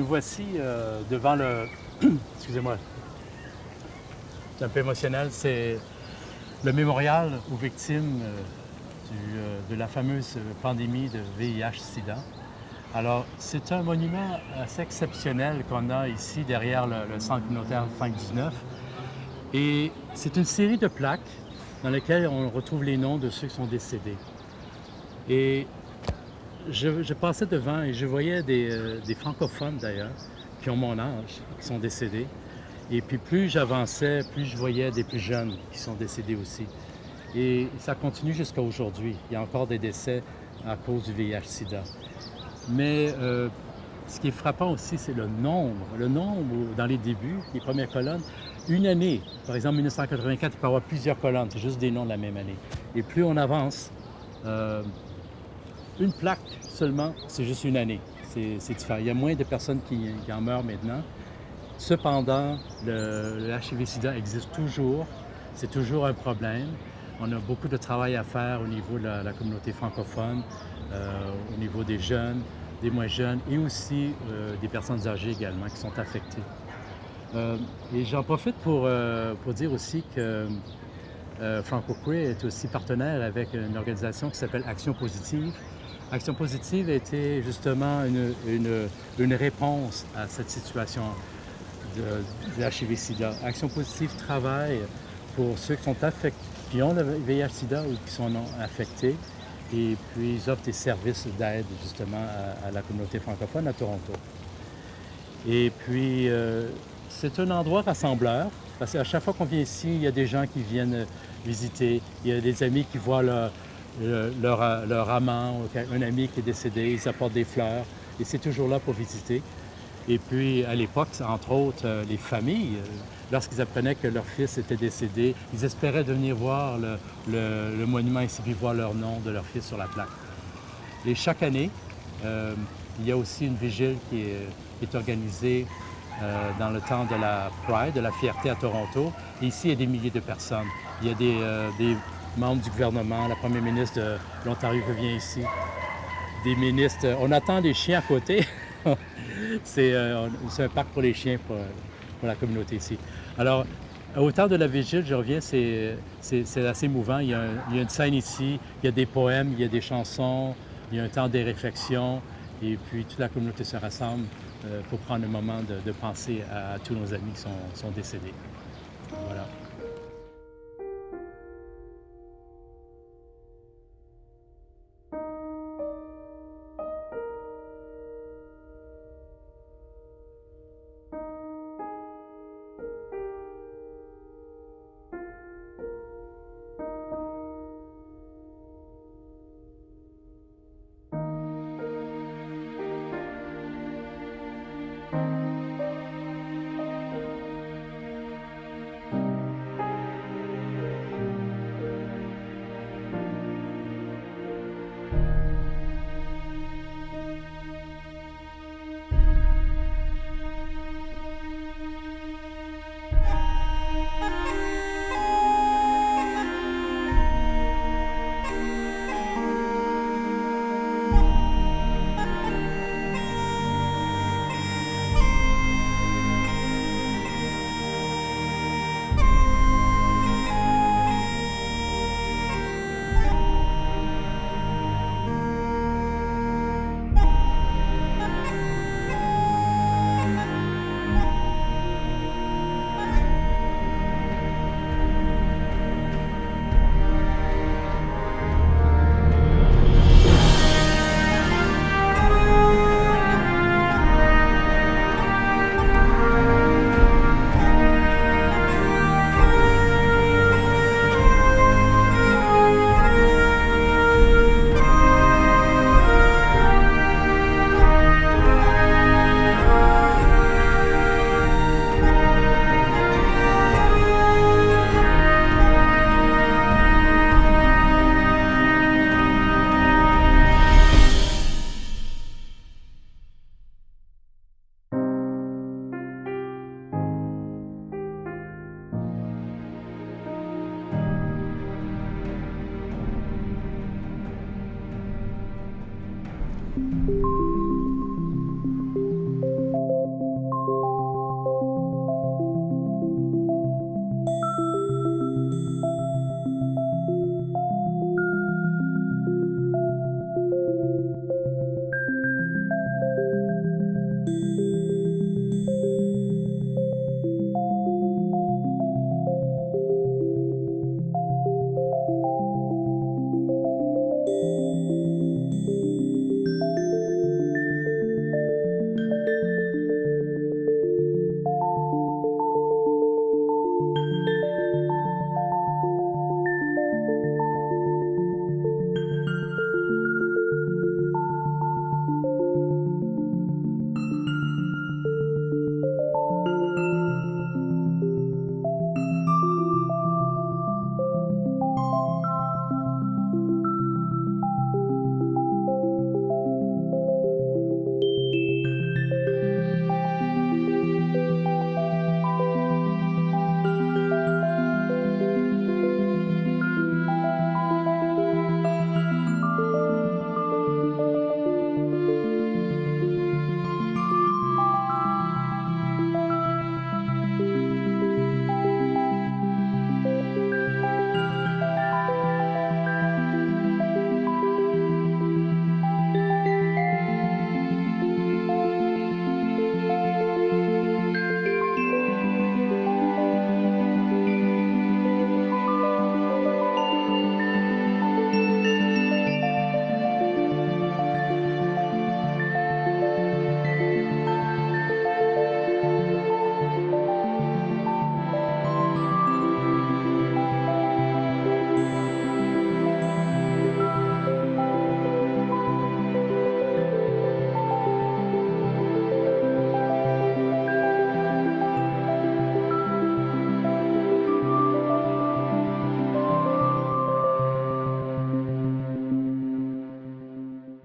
nous voici devant le... Excusez-moi, c'est un peu émotionnel. C'est le mémorial aux victimes de la fameuse pandémie de VIH-Sida. Alors, c'est un monument assez exceptionnel qu'on a ici derrière le centre communautaire Frank 19. Et c'est une série de plaques dans lesquelles on retrouve les noms de ceux qui sont décédés. Et je passais devant et je voyais des francophones d'ailleurs, qui ont mon âge, qui sont décédés. Et puis plus j'avançais, plus je voyais des plus jeunes qui sont décédés aussi. Et ça continue jusqu'à aujourd'hui. Il y a encore des décès à cause du VIH-Sida. Mais ce qui est frappant aussi, c'est le nombre. Le nombre, dans les débuts, les premières colonnes, une année, par exemple 1984, il peut y avoir plusieurs colonnes, c'est juste des noms de la même année. Et plus on avance, une plaque seulement, c'est juste une année. C'est différent. Il y a moins de personnes qui en meurent maintenant. Cependant, le HIV-Sida existe toujours. C'est toujours un problème. On a beaucoup de travail à faire au niveau de la communauté francophone, au niveau des jeunes, des moins jeunes et aussi des personnes âgées également qui sont affectées. Et j'en profite pour dire aussi que Franco-Queer est aussi partenaire avec une organisation qui s'appelle Action Positive. Action Positive a été justement une réponse à cette situation de HIV-Sida. Action Positive travaille pour ceux qui sont affectés, qui ont le VIH-Sida ou qui sont non affectés, et puis ils offrent des services d'aide justement à la communauté francophone à Toronto. Et puis c'est un endroit rassembleur, parce qu'à chaque fois qu'on vient ici, il y a des gens qui viennent visiter, il y a des amis qui voient leur amant, un ami qui est décédé, ils apportent des fleurs, et c'est toujours là pour visiter. Et puis, à l'époque, entre autres, les familles, lorsqu'ils apprenaient que leur fils était décédé, ils espéraient de venir voir le monument ici, puis voir leur nom de leur fils sur la plaque. Et chaque année, il y a aussi une vigile qui est organisée dans le temps de la Pride, de la fierté à Toronto. Et ici, il y a des milliers de personnes. Il y a des membres du gouvernement, la première ministre de l'Ontario qui vient ici, des ministres. On attend des chiens à côté. C'est un parc pour les chiens, pour la communauté ici. Alors, au temps de la vigile, je reviens, c'est assez émouvant. Il y a une scène ici, il y a des poèmes, il y a des chansons, il y a un temps des réflexions, et puis toute la communauté se rassemble pour prendre un moment de penser à tous nos amis qui sont décédés. Voilà.